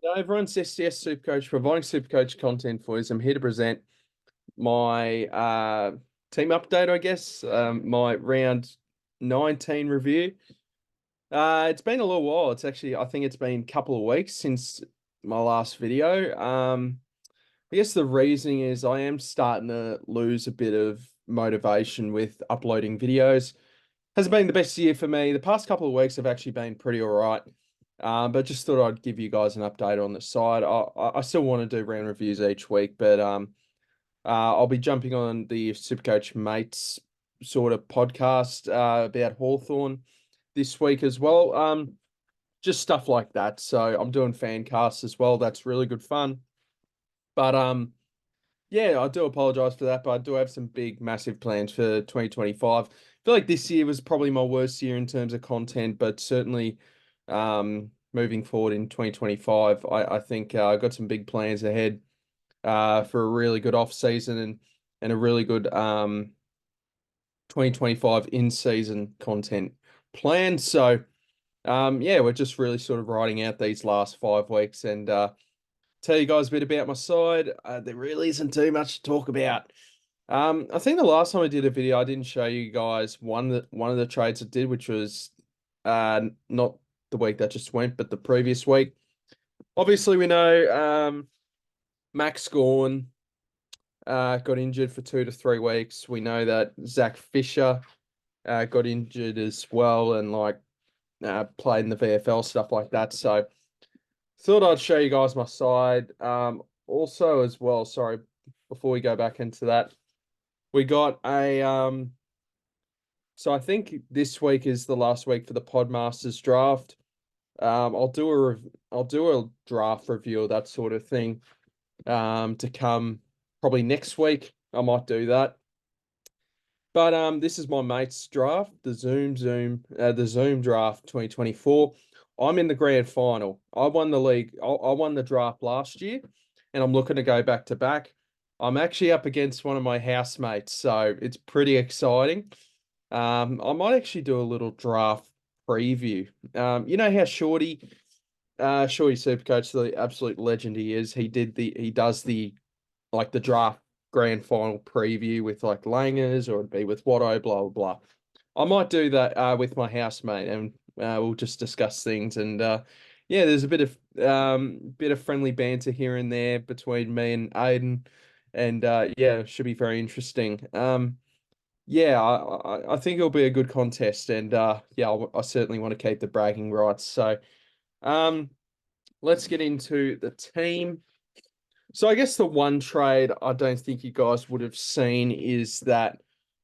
Hello everyone, it's SDS SuperCoach providing SuperCoach content for you. I'm here to present my team update, I guess, my round 19 review. It's been a little while. I think it's been a couple of weeks since my last video. I guess the reasoning is I am starting to lose a bit of motivation with uploading videos. Hasn't been the best year for me. The past couple of weeks have actually been pretty all right. But just thought I'd give you guys an update on the side. I still want to do round reviews each week, but I'll be jumping on the Supercoach Mates sort of podcast about Hawthorn this week as well. Just stuff like that. So I'm doing fan casts as well. That's really good fun. But yeah, I do apologize for that, but I do have some big, massive plans for 2025. I feel like this year was probably my worst year in terms of content, but certainly moving forward in 2025, I think I've got some big plans ahead for a really good off season and a really good 2025 in season content plan. So yeah, we're just really sort of riding out these last 5 weeks and tell you guys a bit about my side. There really isn't too much to talk about. I think the last time I did a video, I didn't show you guys one of the trades I did, which was not the week that just went, but the previous week. Obviously, we know Max Gorn got injured for 2 to 3 weeks. We know that Zach Fisher got injured as well, and like played in the VFL stuff like that. So thought I'd show you guys my side. Also as well, sorry, before we go back into that, we got a so I think this week is the last week for the Podmasters draft. I'll do a draft review of that sort of thing to come probably next week. I might do that. But this is my mate's draft, the Zoom draft 2024. I'm in the grand final. I won the league. I won the draft last year, and I'm looking to go back to back. I'm actually up against one of my housemates, so it's pretty exciting. I might actually do a little draft preview. You know how Shorty Supercoach, the absolute legend he is. He does the like the draft grand final preview with like Langers or it'd be with Watto, blah blah blah. I might do that with my housemate and we'll just discuss things and yeah, there's a bit of friendly banter here and there between me and Aiden and yeah, it should be very interesting. Yeah, I think it'll be a good contest and yeah, I certainly want to keep the bragging rights. So um let's get into the team. So I guess the one trade I don't think you guys would have seen is that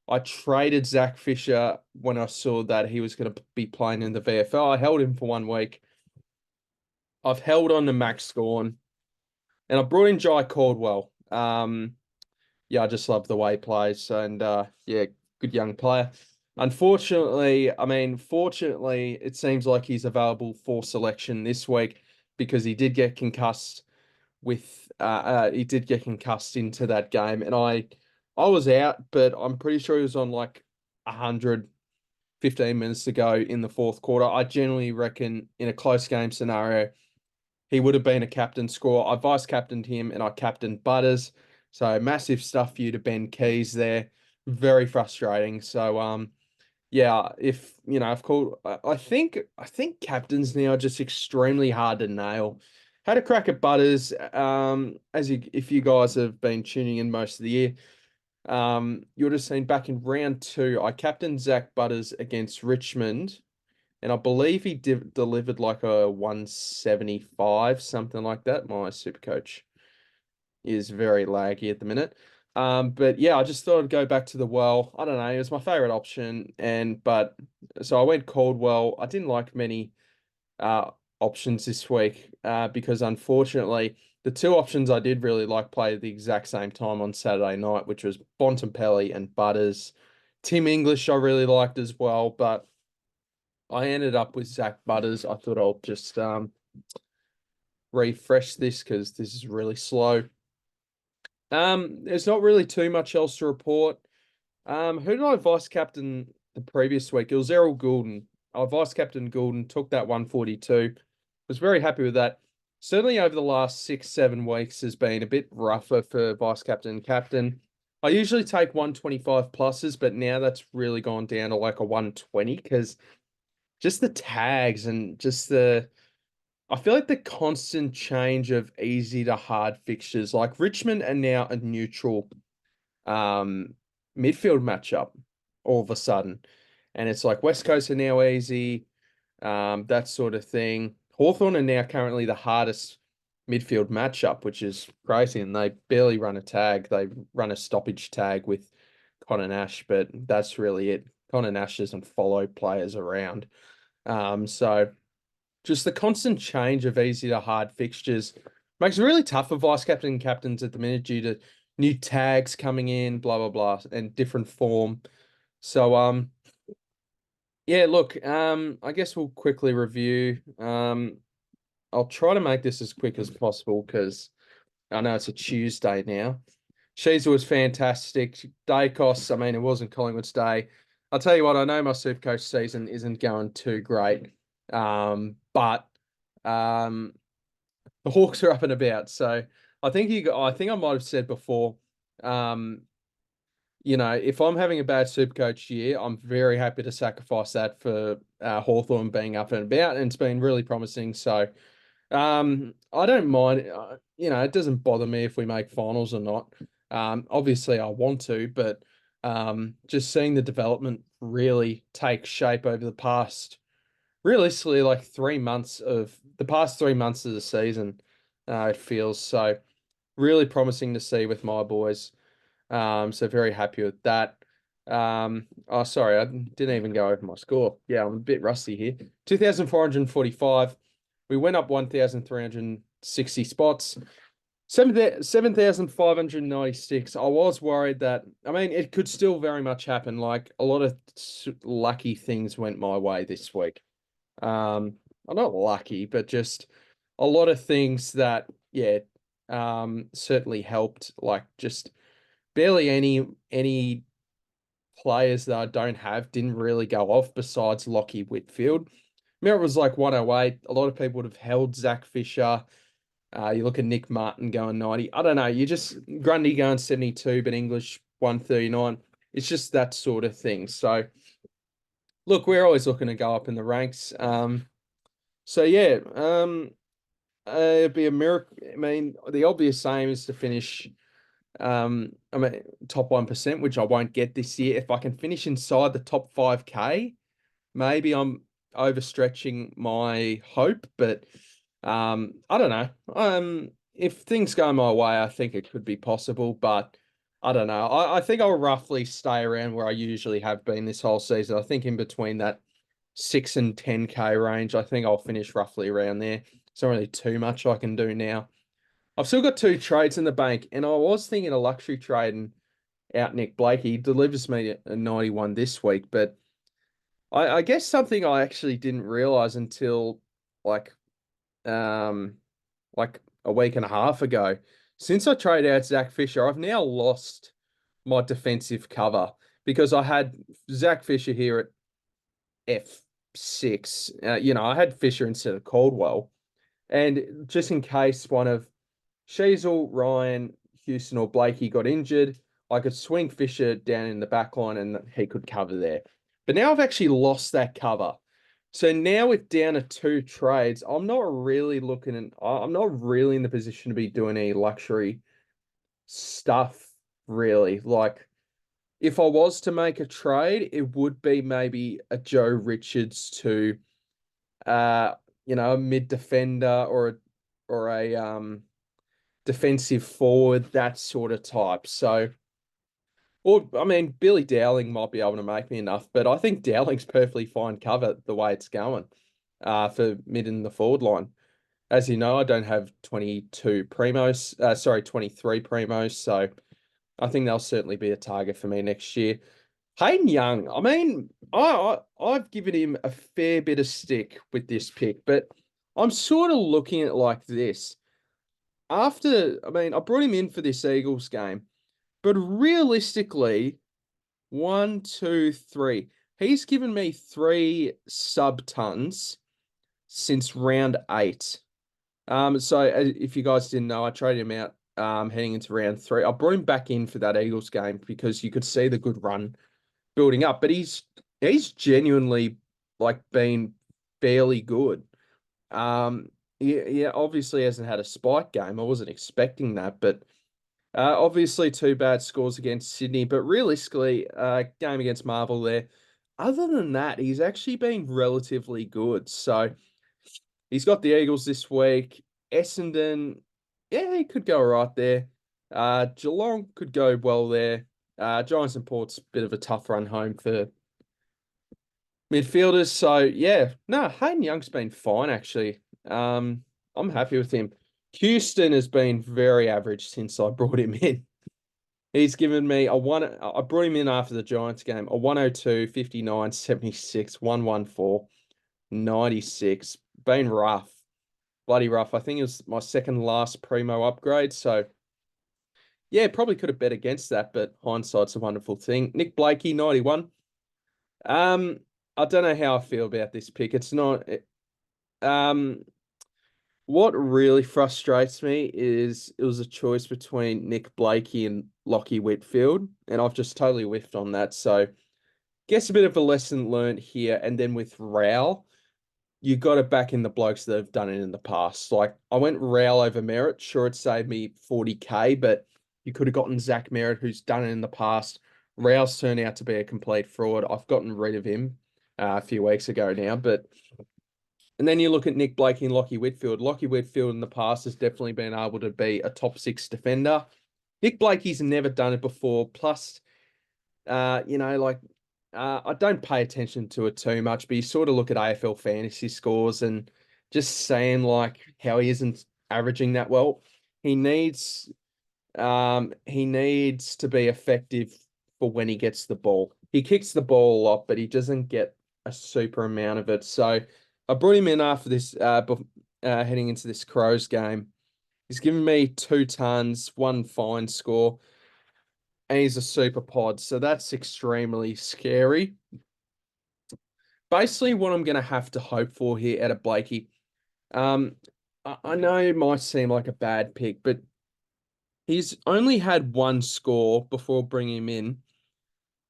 I traded Zach Fisher when I saw that he was going to be playing in the VFL. I held him for 1 week. I've held on to Max Scorn, and I brought in Jai Caldwell. Yeah, I just love the way he plays, and yeah, good young player. Fortunately, it seems like he's available for selection this week because he did get concussed into that game, and I was out, but I'm pretty sure he was on like 115 minutes to go in the fourth quarter. I generally reckon in a close game scenario, he would have been a captain score. I vice captained him and I captained Butters. So massive stuff for you to Ben Keys there. Very frustrating. So yeah, if you know, I've called. I think captains now are just extremely hard to nail. Had a crack at Butters. If you guys have been tuning in most of the year, you would have seen back in round two, I captained Zach Butters against Richmond, and I believe he delivered like a 175, something like that. My super coach is very laggy at the minute. But yeah, I just thought I'd go back to the well. I don't know, it was my favorite option, but so I went Caldwell. I didn't like many uh options this week because unfortunately the two options I did really like played at the exact same time on Saturday night, which was Bontempelli and Butters. Tim English I really liked as well, but I ended up with Zach Butters. I thought I'll just refresh this because this is really slow. There's not really too much else to report. Who did I vice captain the previous week? It was Errol Goulden. I vice captain Goulden, took that 142. Was very happy with that. certainly over the last 6, 7 weeks has been a bit rougher for vice captain and captain. I usually take 125 pluses, but now that's really gone down to like a 120 because just the tags and just I feel like the constant change of easy to hard fixtures, like Richmond are now a neutral um, midfield matchup all of a sudden. And it's like West Coast are now easy, that sort of thing. Hawthorn are now currently the hardest midfield matchup, which is crazy. And they barely run a tag. They run a stoppage tag with Connor Nash, but that's really it. Connor Nash doesn't follow players around. So just the constant change of easy to hard fixtures makes it really tough for vice captain and captains at the minute due to new tags coming in, blah blah blah, and different form. So yeah, look, I guess we'll quickly review. I'll try to make this as quick as possible because I know it's a Tuesday now. Sheezer was fantastic. Dacos, I mean, it wasn't Collingwood's day. I'll tell you what, I know my Supercoach season isn't going too great. But the Hawks are up and about. So I think I might have said before, um, if I'm having a bad Supercoach year, I'm very happy to sacrifice that for Hawthorn being up and about, and it's been really promising. So I don't mind. It doesn't bother me if we make finals or not. Obviously, I want to, but just seeing the development really take shape over the past, realistically, like the past 3 months of the season, it feels so really promising to see with my boys. So very happy with that. Oh, sorry, I didn't even go over my score. Yeah, I'm a bit rusty here. 2,445. We went up 1,360 spots. 7,596. I was worried that, I mean, it could still very much happen. Like a lot of lucky things went my way this week. I'm not lucky, but just a lot of things that, yeah, certainly helped. Like just barely any players that I don't have didn't really go off besides Lockie Whitfield. Merritt was like 108. A lot of people would have held Zach Fisher. You look at Nick Martin going 90. I don't know. You just Grundy going 72, but English 139. It's just that sort of thing. So look, we're always looking to go up in the ranks. So yeah, it'd be a miracle. I mean, the obvious aim is to finish I mean, top 1%, which I won't get this year. If I can finish inside the top 5K, maybe I'm overstretching my hope, but I don't know. If things go my way, I think it could be possible, but I don't know. I think I'll roughly stay around where I usually have been this whole season. I think in between that 6 and 10K range, I think I'll finish roughly around there. It's not really too much I can do now. I've still got 2 trades in the bank, and I was thinking a luxury trade and out Nick Blake. He delivers me a 91 this week, but I guess something I actually didn't realize until like um like a week and a half ago. Since I traded out Zach Fisher, I've now lost my defensive cover because I had Zach Fisher here at F6. I had Fisher instead of Caldwell. And just in case one of Sheasel, Ryan, Houston, or Blakey got injured, I could swing Fisher down in the back line and he could cover there. But now I've actually lost that cover. So now with down to 2 trades, I'm not really in the position to be doing any luxury stuff, really. Like, if I was to make a trade, it would be maybe a Joe Richards to, a mid defender or a defensive forward, that sort of type. So, or I mean, Billy Dowling might be able to make me enough, but I think Dowling's perfectly fine cover the way it's going, for mid in the forward line. As you know, I don't have 23 primos, so I think they'll certainly be a target for me next year. Hayden Young, I mean, I've given him a fair bit of stick with this pick, but I'm sort of looking at it like this. I brought him in for this Eagles game, but realistically, 1, 2, 3. He's given me 3 sub tons since round 8. So if you guys didn't know, I traded him out heading into round 3. I brought him back in for that Eagles game because you could see the good run building up, but he's genuinely like been fairly good. Yeah, obviously hasn't had a spike game. I wasn't expecting that, but obviously 2 bad scores against Sydney, but realistically, game against Marvel there. Other than that, he's actually been relatively good. So he's got the Eagles this week. Essendon, yeah, he could go right there. Geelong could go well there. Giants and Port's a bit of a tough run home for midfielders. So yeah, no, Hayden Young's been fine actually. I'm happy with him. Houston has been very average since I brought him in. He's given me a one. I brought him in after the Giants game. A 102, 59, 76, 114, 96. Been rough. Bloody rough. I think it was my second last primo upgrade. So yeah, probably could have bet against that, but hindsight's a wonderful thing. Nick Blakey, 91. Um, I don't know how I feel about this pick. It's not um what really frustrates me is it was a choice between Nick Blakey and Lockie Whitfield, and I've just totally whiffed on that. So guess a bit of a lesson learned here. And then with Rowell, you got to back in the blokes that have done it in the past. Like I went Rowell over Merritt. Sure, it saved me 40K, but you could have gotten Zach Merritt, who's done it in the past. Rowell's turned out to be a complete fraud. I've gotten rid of him a few weeks ago now, but and then you look at Nick Blakey and Lockie Whitfield. Lockie Whitfield in the past has definitely been able to be a top 6 defender. Nick Blakey's never done it before. Plus, like I don't pay attention to it too much, but you sort of look at AFL fantasy scores and just saying like how he isn't averaging that well. He needs he needs to be effective for when he gets the ball. He kicks the ball a lot, but he doesn't get a super amount of it. So I brought him in after this heading into this Crows game. He's given me 2 tons, 1 fine score, and he's a super pod. So that's extremely scary. Basically, what I'm going to have to hope for here out of Blakey. Um, I know it might seem like a bad pick, but he's only had 1 score before bringing him in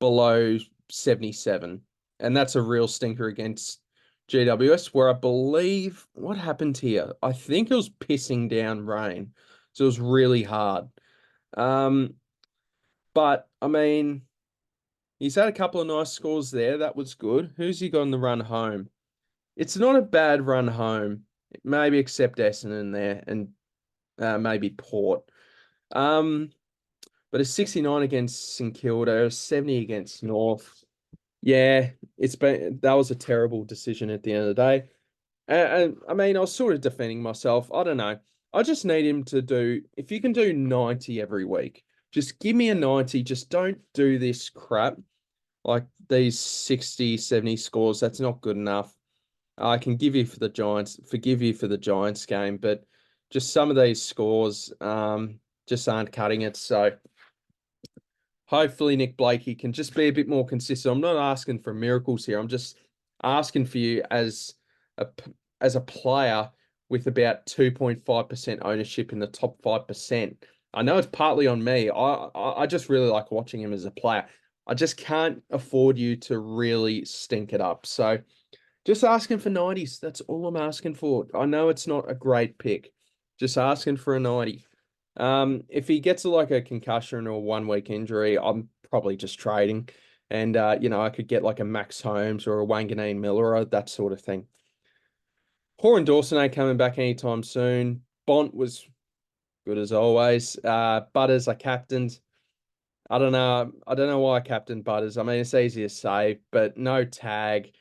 below 77. And that's a real stinker against GWS, where I believe what happened here? I think it was pissing down rain. So it was really hard. Um, but I mean, he's had a couple of nice scores there. That was good. Who's he got on the run home? It's not a bad run home. Maybe except Essendon there and maybe Port. Um, but a 69 against St Kilda, a 70 against North. Yeah, that was a terrible decision at the end of the day. And I mean, I was sort of defending myself. I don't know. I just need him to do, if you can do 90 every week, just give me a 90. Just don't do this crap like these 60, 70 scores. That's not good enough. I can give you for the Giants, forgive you for the Giants game, but just some of these scores just aren't cutting it. So hopefully Nick Blakey can just be a bit more consistent. I'm not asking for miracles here. I'm just asking for you a as a player with about 2.5% ownership in the top 5%. I know it's partly on me. I just really like watching him as a player. I just can't afford you to really stink it up. So just asking for 90s. That's all I'm asking for. I know it's not a great pick. Just asking for a 90. If he gets like a concussion or a 1 week injury, I'm probably just trading. And I could get like a Max Holmes or a Wanganeen Miller or that sort of thing. Horan Dawson ain't coming back anytime soon. Bont was good as always. Butters, I captained. I don't know. I don't know why I captained Butters. I mean, it's easy to say, but no tag.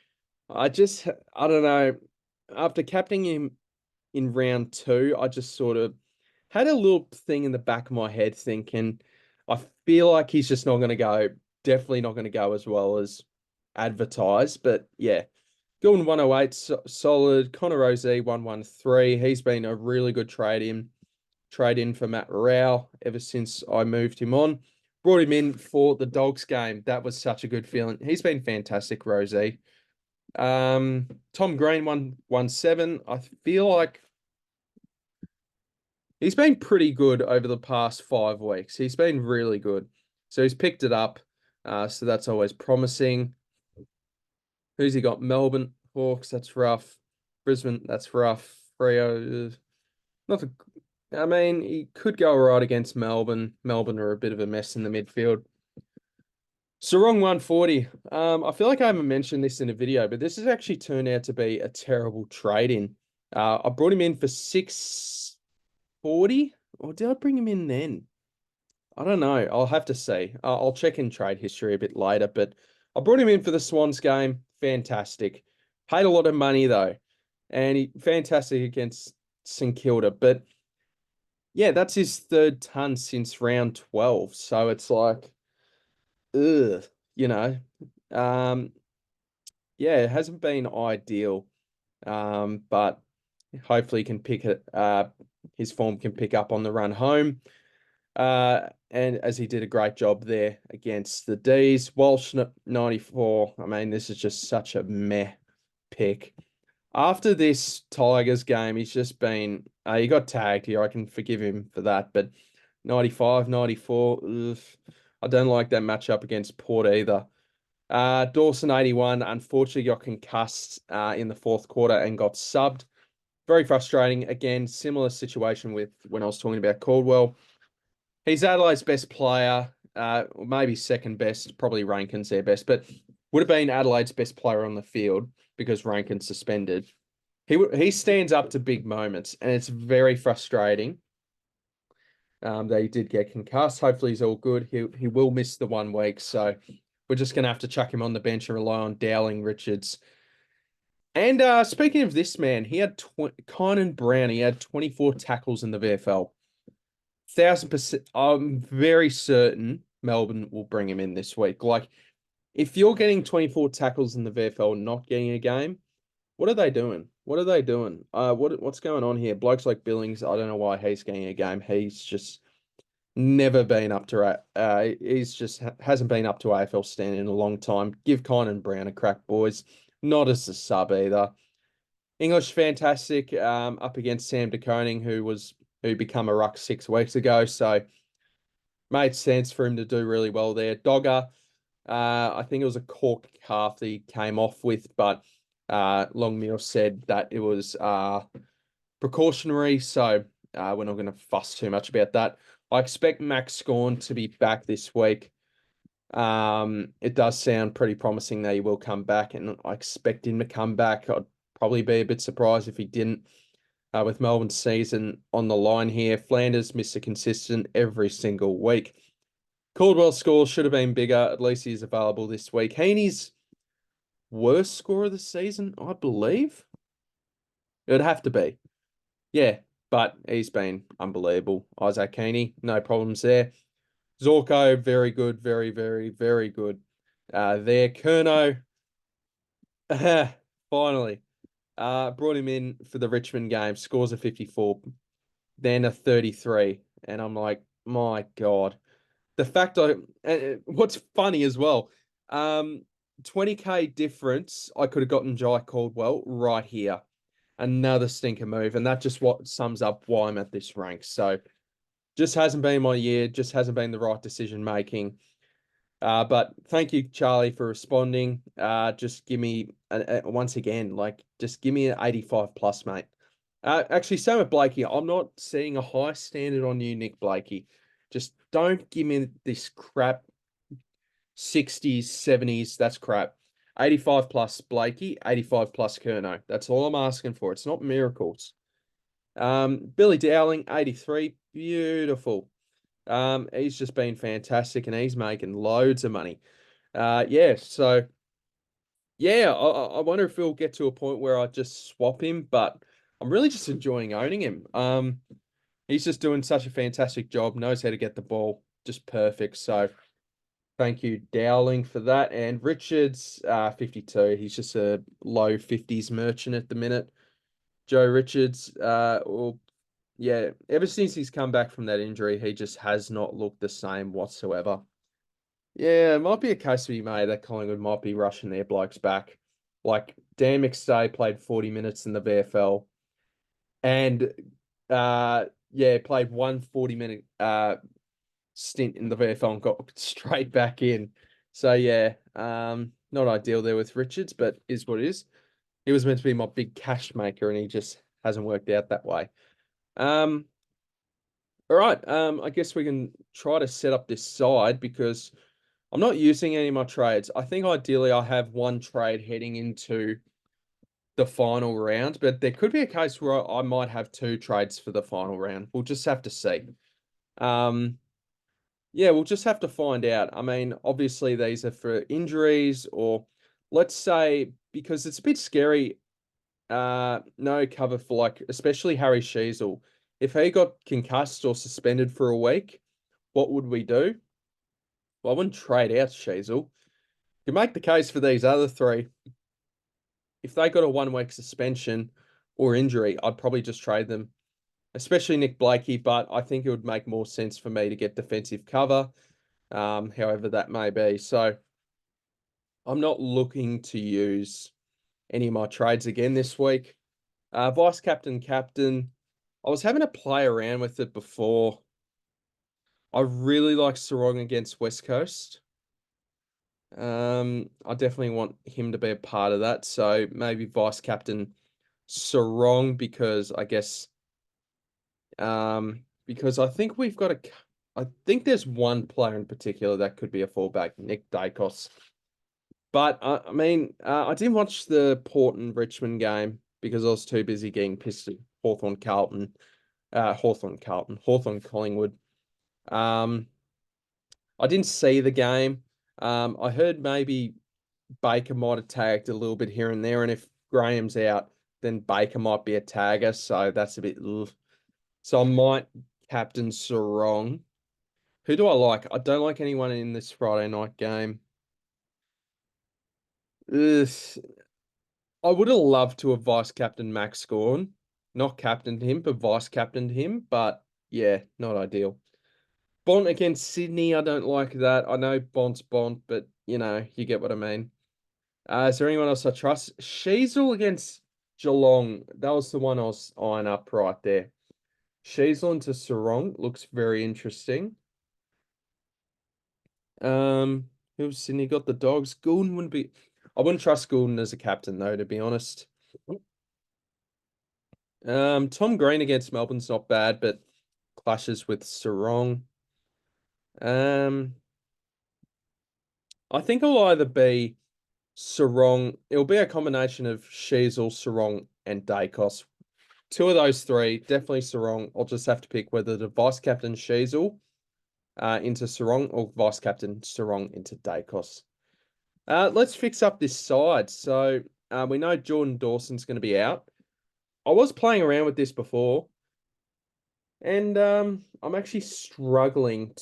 I don't know. After captaining him in round 2, I just sort of had a little thing in the back of my head thinking, I feel like he's just not going to go, definitely not going to go as well as advertised. But yeah, Gordon 108, solid. Connor Rozee 113. He's been a really good trade in for Matt Rao ever since I moved him on. Brought him in for the Dogs game. That was such a good feeling. He's been fantastic, Rozee. Tom Green 117. I feel like He's been pretty good over the past 5 weeks. He's been really good. So he's picked it up. So that's always promising. Who's he got? Melbourne Hawks, that's rough. Brisbane, that's rough. Freo, not a, I mean, he could go all right against Melbourne. Melbourne are a bit of a mess in the midfield. Sarong 140. I feel like I haven't mentioned this in a video, but this has actually turned out to be a terrible trade-in. I brought him in for 640, or did I bring him in then? I don't know. I'll have to see. I'll check in trade history a bit later, but I brought him in for the Swans game. Fantastic. Paid a lot of money though, and he fantastic against St Kilda. But yeah, that's his third ton since round 12. So it's like, ugh, you know. Um, yeah, it hasn't been ideal. But hopefully he can pick it. His form can pick up on the run home. And as he did a great job there against the D's. Walsh 94. I mean, this is just such a meh pick. After this Tigers game, he's just been, he got tagged here. I can forgive him for that. But 95, 94, ugh, I don't like that matchup against Port either. Dawson 81, unfortunately got concussed in the fourth quarter and got subbed. Very frustrating. Again, similar situation with when I was talking about Caldwell. He's Adelaide's best player, maybe second best, probably Rankin's their best, but would have been Adelaide's best player on the field because Rankin's suspended. He stands up to big moments, and it's very frustrating that he did get concussed. Hopefully he's all good. He will miss the 1 week, so we're just going to have to chuck him on the bench and rely on Dowling, Richards. And speaking of this man, he had Kynan Brown. He had 24 tackles in the VFL. 1,000%. I'm very certain Melbourne will bring him in this week. Like, if you're getting 24 tackles in the VFL, not getting a game, what are they doing? What are they doing? What's going on here? Blokes like Billings, I don't know why he's getting a game. He's just never been up to he's just hasn't been up to AFL standard in a long time. Give Kynan Brown a crack, boys. Not as a sub either. English fantastic. Up against Sam De Koning, who become a ruck 6 weeks ago. So made sense for him to do really well there. Dogger, I think it was a cork calf that he came off with, but Longmuir said that it was precautionary, so we're not going to fuss too much about that. I expect Max Scorn to be back this week. It does sound pretty promising that he will come back, and I expect him to come back. I'd probably be a bit surprised if he didn't. With Melbourne's season on the line here, Flanders Mr. Consistent every single week. Caldwell's score should have been bigger. At least he's available this week. Heaney's worst score of the season, I believe. It'd have to be. Yeah, but he's been unbelievable. Isaac Heaney, no problems there. Zorko, very good, very, very, very good. There, Kerno, finally, brought him in for the Richmond game. Scores a 54, then a 33, and I'm like, my God. The fact what's funny as well, 20K difference, I could have gotten Jai Caldwell right here. Another stinker move, and that just what sums up why I'm at this rank. So just hasn't been my year, just hasn't been the right decision making. But thank you, Charlie, for responding. Just give me once again, like just give me an 85 plus, mate. Actually, same with Blakey. I'm not seeing a high standard on you, Nick Blakey. Just don't give me this crap 60s, 70s. That's crap. 85 plus Blakey, 85 plus Kerno. That's all I'm asking for. It's not miracles. Billy Dowling, 83. Beautiful. He's just been fantastic and he's making loads of money. Yeah, so yeah, I wonder if we'll get to a point where I just swap him, but I'm really just enjoying owning him. He's just doing such a fantastic job, knows how to get the ball, just perfect. So thank you, Dowling, for that. And Richards, 52. He's just a low 50s merchant at the minute. Joe Richards, well, yeah, ever since he's come back from that injury, he just has not looked the same whatsoever. Yeah, it might be a case to be made that Collingwood might be rushing their blokes back. Like Dan McStay played 40 minutes in the VFL, and yeah, played one 40-minute stint in the VFL and got straight back in. So yeah, not ideal there with Richards, but is what it is. He was meant to be my big cash maker, and he just hasn't worked out that way. Um, all right. I guess we can try to set up this side because I'm not using any of my trades. I think ideally I have one trade heading into the final round, but there could be a case where I might have two trades for the final round. We'll just have to see. Um, yeah, we'll just have to find out. I mean, obviously these are for injuries, or let's say because it's a bit scary. No cover for like, especially Harry Sheasel. If he got concussed or suspended for a week, what would we do? Well, I wouldn't trade out Sheasel. You make the case for these other three. If they got a 1 week suspension or injury, I'd probably just trade them, especially Nick Blakey. But I think it would make more sense for me to get defensive cover, however that may be. So I'm not looking to use any of my trades again this week. Vice captain, captain. I was having to play around with it before. I really like Sarong against West Coast. I definitely want him to be a part of that. So maybe vice captain Sarong because I think we've got I think there's one player in particular that could be a fullback, Nick Dacos. But I mean, I didn't watch the Port and Richmond game because I was too busy getting pissed at Hawthorn Collingwood. Um, I didn't see the game. I heard maybe Baker might have tagged a little bit here and there, and if Graham's out, then Baker might be a tagger, so that's a bit. Ugh. So I might captain Sarong. Who do I like? I don't like anyone in this Friday night game. Ugh. I would have loved to have vice captain Max Scorn, not captained him, but vice captained him. But yeah, not ideal. Bont against Sydney, I don't like that. I know Bont's Bont, but you get what I mean. Is there anyone else I trust? Sheasel against Geelong. That was the one I was eyeing up right there. Sheasel into Sarong looks very interesting. Um, who's Sydney got the Dogs? Goulden wouldn't be. I wouldn't trust Goulden as a captain though, to be honest. Tom Green against Melbourne's not bad, but clashes with Sarong. Um, I think it'll either be Sarong. It'll be a combination of Sheasel, Sarong, and Dacos. Two of those three, definitely Sarong. I'll just have to pick whether to vice captain Sheasel into Sarong or vice captain Sarong into Dacos. Let's fix up this side. So we know Jordan Dawson's going to be out. I was playing around with this before, and I'm actually struggling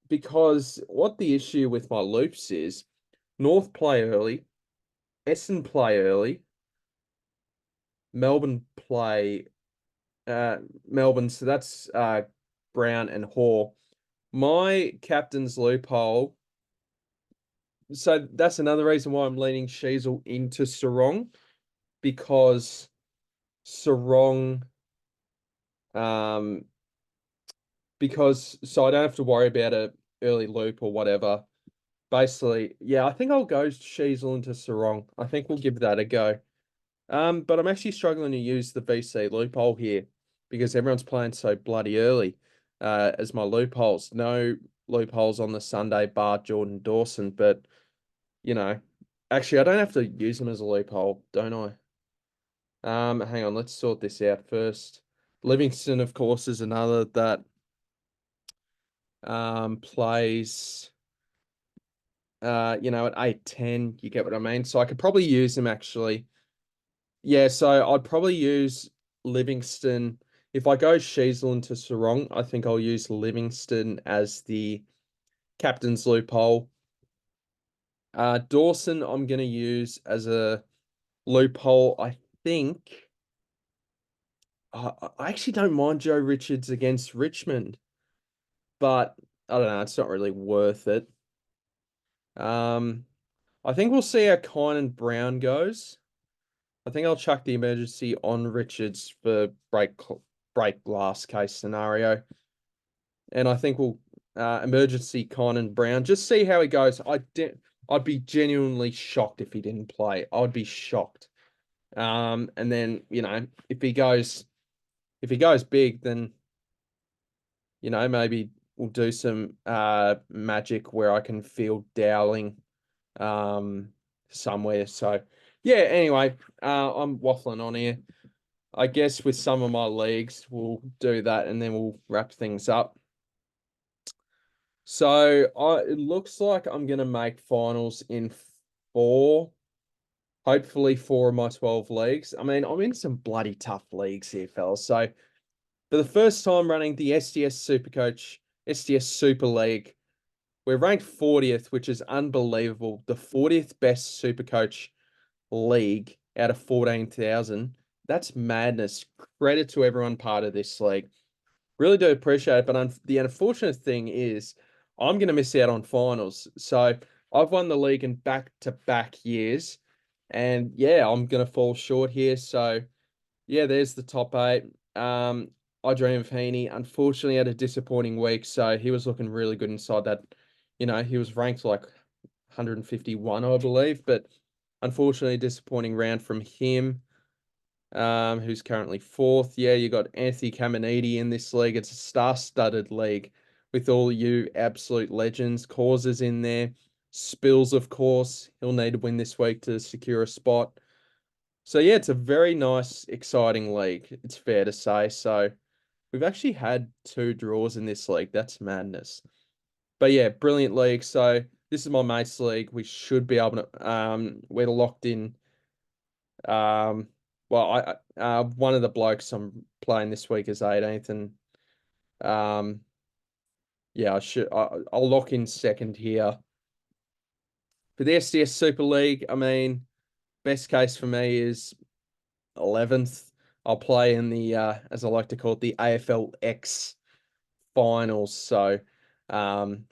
because what the issue with my loops is North play early, Essendon play early, Melbourne play Melbourne, so that's Brown and Hoare. My captain's loophole. So that's another reason why I'm leaning Sheasel into Sarong because Sarong, um, because so I don't have to worry about a early loop or whatever. Basically, yeah, I think I'll go Sheasel into Sarong. I think we'll give that a go. But I'm actually struggling to use the VC loophole here because everyone's playing so bloody early. As my loopholes, no loopholes on the Sunday bar Jordan Dawson, but you know, actually I don't have to use them as a loophole, don't I? Hang on, let's sort this out first. Livingston, of course, is another that plays at 8:10. You get what I mean? So I could probably use him actually. Yeah, so I'd probably use Livingston. If I go Sheasel into Sarong, I think I'll use Livingston as the captain's loophole. Dawson, I'm going to use as a loophole. I think I actually don't mind Joe Richards against Richmond, but I don't know. It's not really worth it. Um, I think we'll see how Kine and Brown goes. I think I'll chuck the emergency on Richards for break break glass case scenario. And I think we'll emergency Conan Brown, just see how he goes. I'd be genuinely shocked if he didn't play. I'd be shocked. And then, if he goes big, then maybe we'll do some magic where I can field Dowling somewhere. So yeah, anyway, I'm waffling on here. I guess with some of my leagues, we'll do that and then we'll wrap things up. So it looks like I'm gonna make finals in 4, hopefully 4 of my 12 leagues. I mean, I'm in some bloody tough leagues here, fellas. So for the first time running the SDS SuperCoach, SDS Super League, we're ranked 40th, which is unbelievable. The 40th best SuperCoach league out of 14,000. That's madness. Credit to everyone part of this league. Really do appreciate it. But the unfortunate thing is I'm going to miss out on finals. So I've won the league in back-to-back years. And yeah, I'm going to fall short here. So yeah, there's the top 8. I Dream of Heaney, unfortunately, had a disappointing week. So he was looking really good inside that. He was ranked like 151, I believe. But unfortunately, disappointing round from him, who's currently 4th. Yeah, you got Anthony Caminiti in this league. It's a star-studded league with all you absolute legends. Causes in there. Spills, of course. He'll need to win this week to secure a spot. So yeah, it's a very nice, exciting league. It's fair to say. So we've actually had 2 draws in this league. That's madness. But yeah, brilliant league. So this is my mate's league. We should be able to. We're locked in. Well, one of the blokes I'm playing this week is 18th, and yeah, I'll lock in second here for the SDS Super League. I mean, best case for me is 11th. I'll play in the as I like to call it, the AFL X finals. So,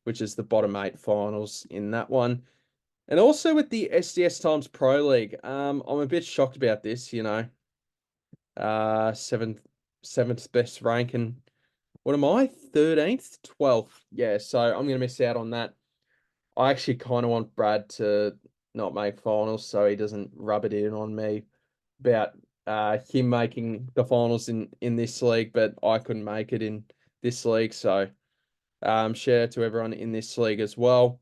which is the bottom 8 finals in that one. And also with the SDS Times Pro League, I'm a bit shocked about this, seventh best rank, and what am I? 13th? 12th. Yeah, so I'm gonna miss out on that. I actually kind of want Brad to not make finals so he doesn't rub it in on me about him making the finals in this league, but I couldn't make it in this league. So shout out to everyone in this league as well.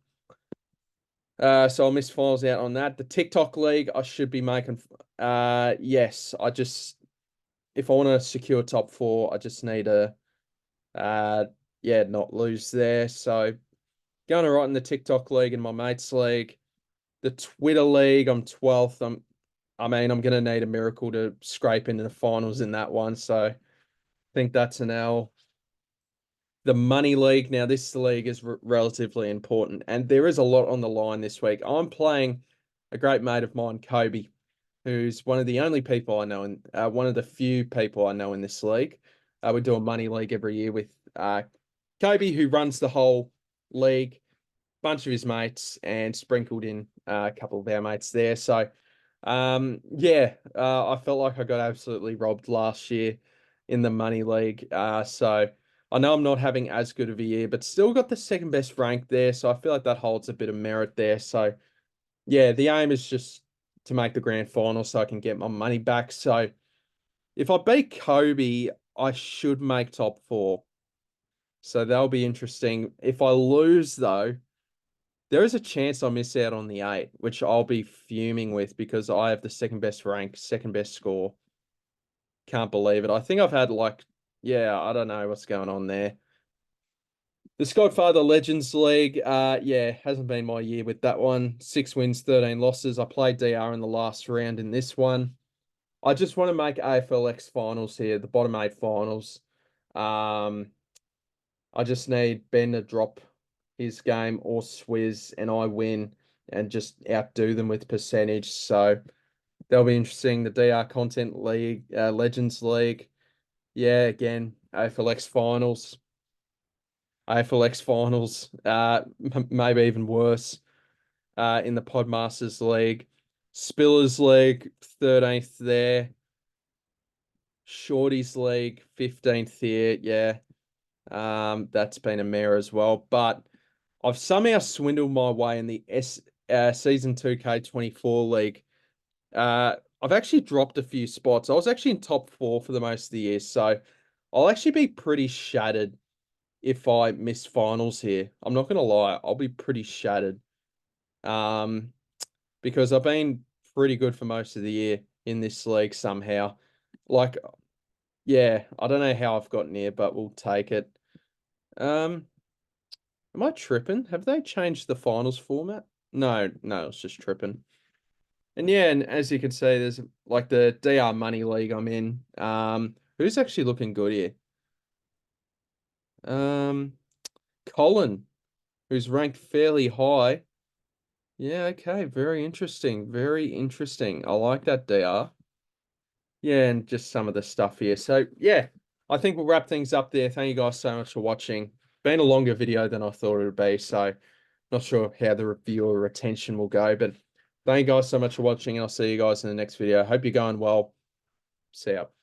So I'll miss finals out on that. The TikTok league, I should be making. Yes, if I want to secure top 4, I just need to, not lose there. So going right in the TikTok league and my mates league, the Twitter league, I'm 12th. I'm going to need a miracle to scrape into the finals in that one. So I think that's an L. The money league. Now, this league is relatively important, and there is a lot on the line this week. I'm playing a great mate of mine, Kobe, who's one of the only people I know, and one of the few people I know in this league. We do a money league every year with Kobe, who runs the whole league, bunch of his mates, and sprinkled in a couple of our mates there. So, I felt like I got absolutely robbed last year in the money league. So I know I'm not having as good of a year, but still got the second best rank there. So I feel like that holds a bit of merit there. So yeah, the aim is just to make the grand final so I can get my money back. So if I beat Kobe, I should make top 4. So that'll be interesting. If I lose though, there is a chance I miss out on the 8, which I'll be fuming with because I have the second best rank, second best score. Can't believe it. I think I've had I don't know what's going on there. The Skodfather Legends League, hasn't been my year with that one. 6 wins, 13 losses. I played DR in the last round in this one. I just want to make AFLX finals here, the bottom 8 finals. I just need Ben to drop his game or Swizz and I win and just outdo them with percentage. So that'll be interesting. The DR Content League, Legends League. Yeah, again, AFLX finals. AFLX finals, maybe even worse, in the Podmasters League. Spillers League, 13th there. Shorties League, 15th here. Yeah. That's been a mare as well. But I've somehow swindled my way in the Season 2K24 League. I've actually dropped a few spots. I was actually in top 4 for the most of the year, so I'll actually be pretty shattered if I miss finals here. I'm not gonna lie, I'll be pretty shattered. Um, because I've been pretty good for most of the year in this league somehow. Like, yeah, I don't know how I've gotten here, but we'll take it. Um, am I tripping? Have they changed the finals format? No, no, it's just tripping. And yeah, and as you can see, there's like the DR Money League I'm in. Who's actually looking good here? Um, Colin, who's ranked fairly high. Yeah, okay, very interesting. Very interesting. I like that DR. Yeah, and just some of the stuff here. So yeah, I think we'll wrap things up there. Thank you guys so much for watching. Been a longer video than I thought it would be, so not sure how the viewer retention will go, but thank you guys so much for watching, and I'll see you guys in the next video. Hope you're going well. See ya.